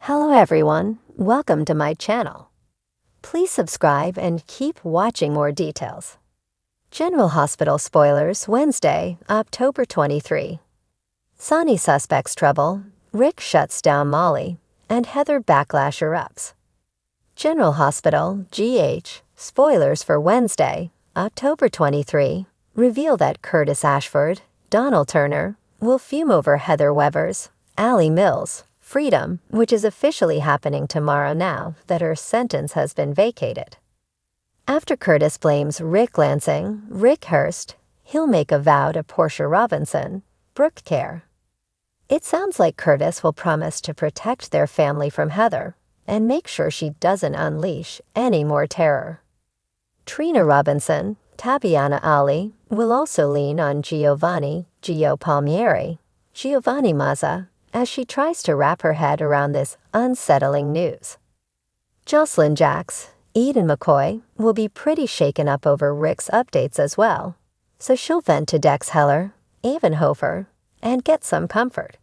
Hello everyone, welcome to my channel. Please subscribe and keep watching more details. General Hospital spoilers Wednesday, October 23. Sonny suspects trouble, Rick shuts down Molly, and Heather backlash erupts. General Hospital, GH, spoilers for Wednesday, October 23, reveal that Curtis Ashford, Donald Turner, will fume over Heather Weber's, Allie Mills, freedom, which is officially happening tomorrow now that her sentence has been vacated. After Curtis blames Rick Lansing, Rick Hurst, he'll make a vow to Portia Robinson, Brooke Care. It sounds like Curtis will promise to protect their family from Heather and make sure she doesn't unleash any more terror. Trina Robinson, Tabiana Ali, will also lean on Giovanni Gio Palmieri, Giovanni Mazza, as she tries to wrap her head around this unsettling news. Jocelyn Jacks, Eden McCoy, will be pretty shaken up over Rick's updates as well, so she'll vent to Dex Heller, Avon Hofer, and get some comfort.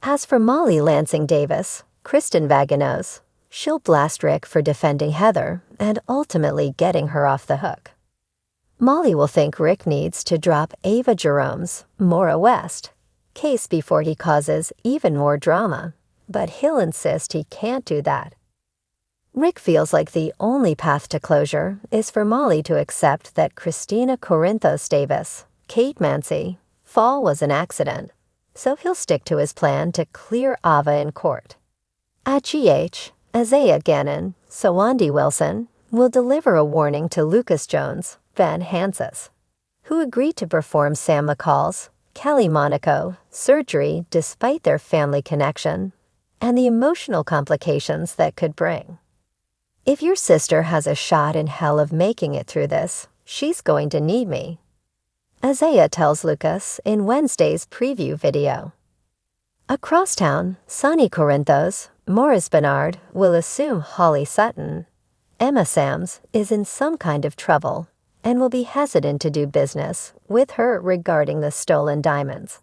As for Molly Lansing Davis, Kristen Vaginos, she'll blast Rick for defending Heather and ultimately getting her off the hook. Molly will think Rick needs to drop Ava Jerome's Maura West case before he causes even more drama, but he'll insist he can't do that. Rick feels like the only path to closure is for Molly to accept that Christina Corinthos Davis, Kate Mansi, fall was an accident, so he'll stick to his plan to clear Ava in court. At GH, Isaiah Gannon, Sawandi Wilson, will deliver a warning to Lucas Jones, Van Hansis, who agreed to perform Sam McCall's Kelly Monaco surgery despite their family connection and the emotional complications that could bring. If your sister has a shot in hell of making it through this, she's going to need me, Isaiah tells Lucas in Wednesday's preview video. Across town, Sonny Corinthos, Morris Bernard will assume Holly Sutton, Emma Sams, is in some kind of trouble and will be hesitant to do business with her regarding the stolen diamonds.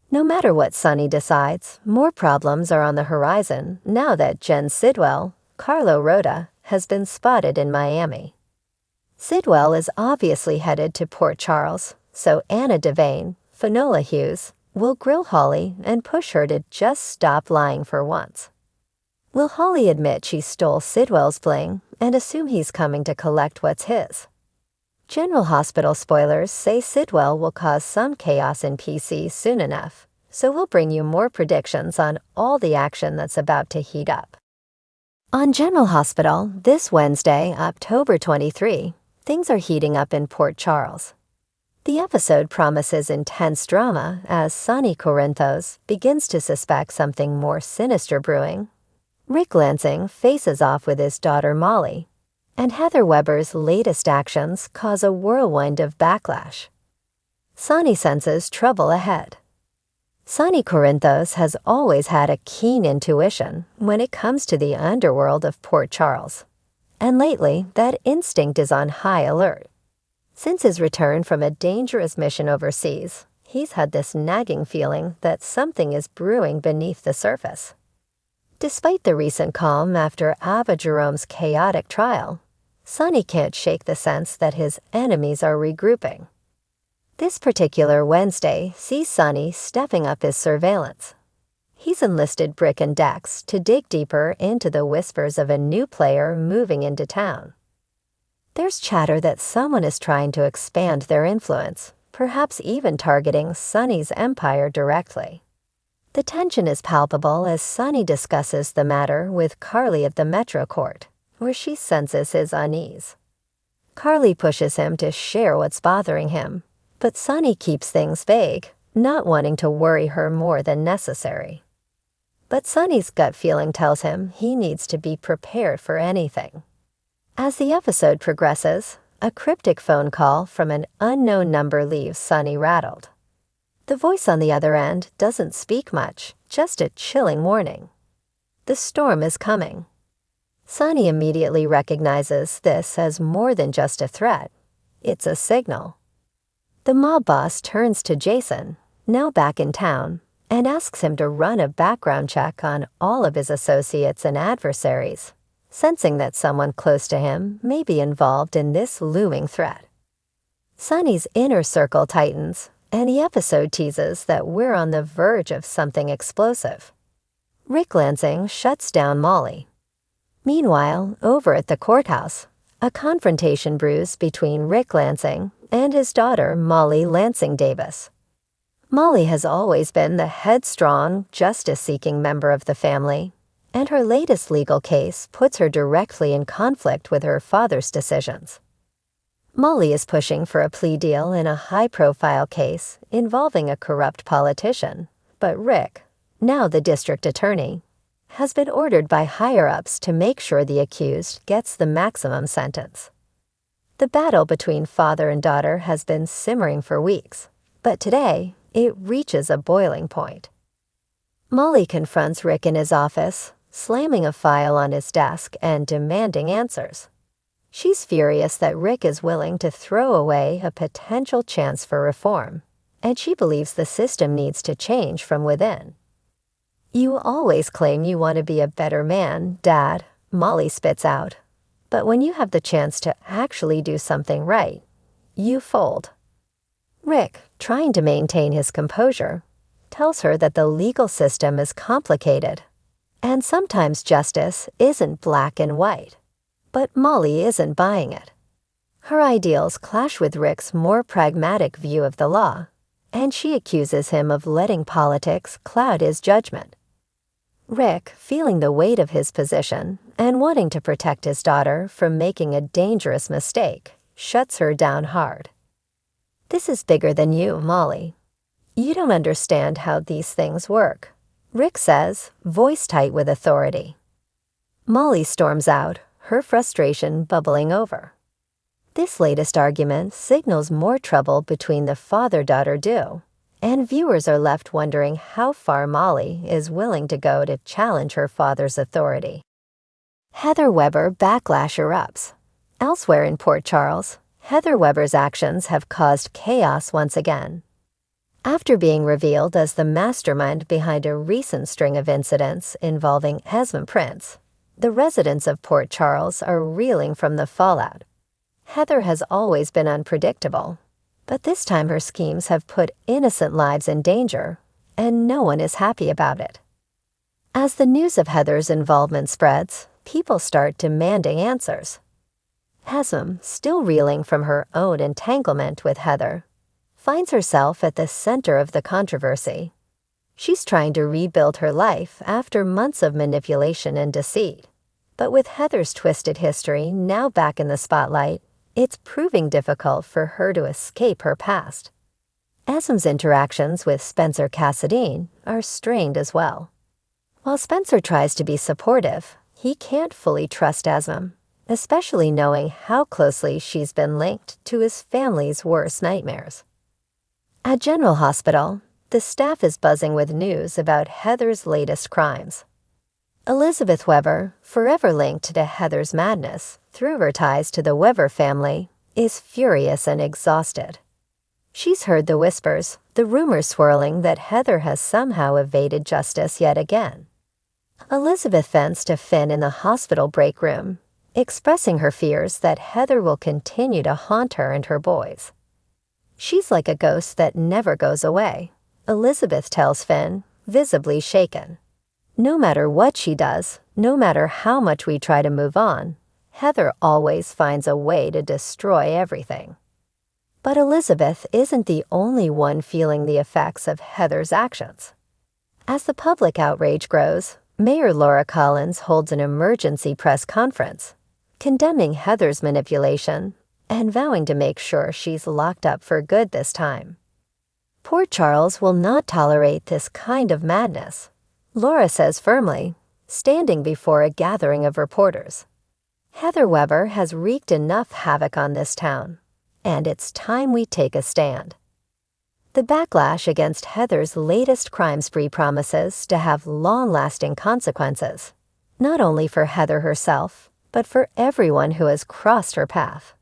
No matter what Sonny decides, more problems are on the horizon now that Jen Sidwell, Carlo Rhoda, has been spotted in Miami. Sidwell is obviously headed to Port Charles, so Anna Devane, Finola Hughes, will grill Holly and push her to just stop lying for once. Will Holly admit she stole Sidwell's bling and assume he's coming to collect what's his? General Hospital spoilers say Sidwell will cause some chaos in PC soon enough, so we'll bring you more predictions on all the action that's about to heat up. On General Hospital, this Wednesday, October 23, things are heating up in Port Charles. The episode promises intense drama as Sonny Corinthos begins to suspect something more sinister brewing. Rick Lansing faces off with his daughter Molly, and Heather Weber's latest actions cause a whirlwind of backlash. Sonny senses trouble ahead. Sonny Corinthos has always had a keen intuition when it comes to the underworld of Port Charles, and lately that instinct is on high alert. Since his return from a dangerous mission overseas, he's had this nagging feeling that something is brewing beneath the surface. Despite the recent calm after Ava Jerome's chaotic trial, Sonny can't shake the sense that his enemies are regrouping. This particular Wednesday sees Sonny stepping up his surveillance. He's enlisted Brick and Dex to dig deeper into the whispers of a new player moving into town. There's chatter that someone is trying to expand their influence, perhaps even targeting Sonny's empire directly. The tension is palpable as Sonny discusses the matter with Carly at the Metro Court, where she senses his unease. Carly pushes him to share what's bothering him, but Sonny keeps things vague, not wanting to worry her more than necessary. But Sonny's gut feeling tells him he needs to be prepared for anything. As the episode progresses, a cryptic phone call from an unknown number leaves Sonny rattled. The voice on the other end doesn't speak much, just a chilling warning. The storm is coming. Sonny immediately recognizes this as more than just a threat. It's a signal. The mob boss turns to Jason, now back in town, and asks him to run a background check on all of his associates and adversaries, sensing that someone close to him may be involved in this looming threat. Sonny's inner circle tightens, and the episode teases that we're on the verge of something explosive. Rick Lansing shuts down Molly. Meanwhile, over at the courthouse, a confrontation brews between Rick Lansing and his daughter, Molly Lansing Davis. Molly has always been the headstrong, justice-seeking member of the family, and her latest legal case puts her directly in conflict with her father's decisions. Molly is pushing for a plea deal in a high-profile case involving a corrupt politician, but Rick, now the district attorney, has been ordered by higher-ups to make sure the accused gets the maximum sentence. The battle between father and daughter has been simmering for weeks, but today it reaches a boiling point. Molly confronts Rick in his office, slamming a file on his desk and demanding answers. She's furious that Rick is willing to throw away a potential chance for reform, and she believes the system needs to change from within. "You always claim you want to be a better man, Dad," Molly spits out. "But when you have the chance to actually do something right, you fold." Rick, trying to maintain his composure, tells her that the legal system is complicated, and sometimes justice isn't black and white. But Molly isn't buying it. Her ideals clash with Rick's more pragmatic view of the law, and she accuses him of letting politics cloud his judgment. Rick, feeling the weight of his position and wanting to protect his daughter from making a dangerous mistake, shuts her down hard. "This is bigger than you, Molly. You don't understand how these things work," Rick says, voice tight with authority. Molly storms out, her frustration bubbling over. This latest argument signals more trouble between the father-daughter duo, and viewers are left wondering how far Molly is willing to go to challenge her father's authority. Heather Weber backlash erupts. Elsewhere in Port Charles, Heather Weber's actions have caused chaos once again. After being revealed as the mastermind behind a recent string of incidents involving Esmond Prince, the residents of Port Charles are reeling from the fallout. Heather has always been unpredictable, but this time her schemes have put innocent lives in danger, and no one is happy about it. As the news of Heather's involvement spreads, people start demanding answers. Esmond, still reeling from her own entanglement with Heather, finds herself at the center of the controversy. She's trying to rebuild her life after months of manipulation and deceit. But with Heather's twisted history now back in the spotlight, it's proving difficult for her to escape her past. Esmond's interactions with Spencer Cassadine are strained as well. While Spencer tries to be supportive, he can't fully trust Esmond, especially knowing how closely she's been linked to his family's worst nightmares. At General Hospital, the staff is buzzing with news about Heather's latest crimes. Elizabeth Weber, forever linked to Heather's madness through her ties to the Weber family, is furious and exhausted. She's heard the whispers, the rumors swirling that Heather has somehow evaded justice yet again. Elizabeth vents to Finn in the hospital break room, expressing her fears that Heather will continue to haunt her and her boys. "She's like a ghost that never goes away," Elizabeth tells Finn, visibly shaken. "No matter what she does, no matter how much we try to move on, Heather always finds a way to destroy everything." But Elizabeth isn't the only one feeling the effects of Heather's actions. As the public outrage grows, Mayor Laura Collins holds an emergency press conference, condemning Heather's manipulation and vowing to make sure she's locked up for good this time. Port Charles will not tolerate this kind of madness, Laura says firmly, standing before a gathering of reporters. Heather Weber has wreaked enough havoc on this town, and it's time we take a stand. The backlash against Heather's latest crime spree promises to have long-lasting consequences, not only for Heather herself, but for everyone who has crossed her path.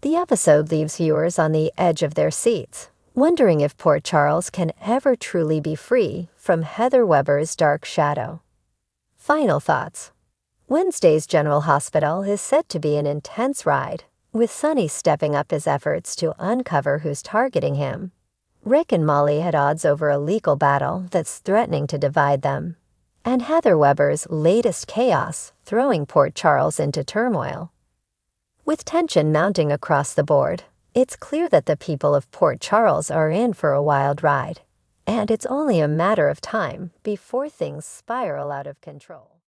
The episode leaves viewers on the edge of their seats, wondering if Port Charles can ever truly be free from Heather Weber's dark shadow. Final thoughts. Wednesday's General Hospital is set to be an intense ride, with Sonny stepping up his efforts to uncover who's targeting him. Rick and Molly at odds over a legal battle that's threatening to divide them, and Heather Weber's latest chaos throwing Port Charles into turmoil. With tension mounting across the board, it's clear that the people of Port Charles are in for a wild ride, and it's only a matter of time before things spiral out of control.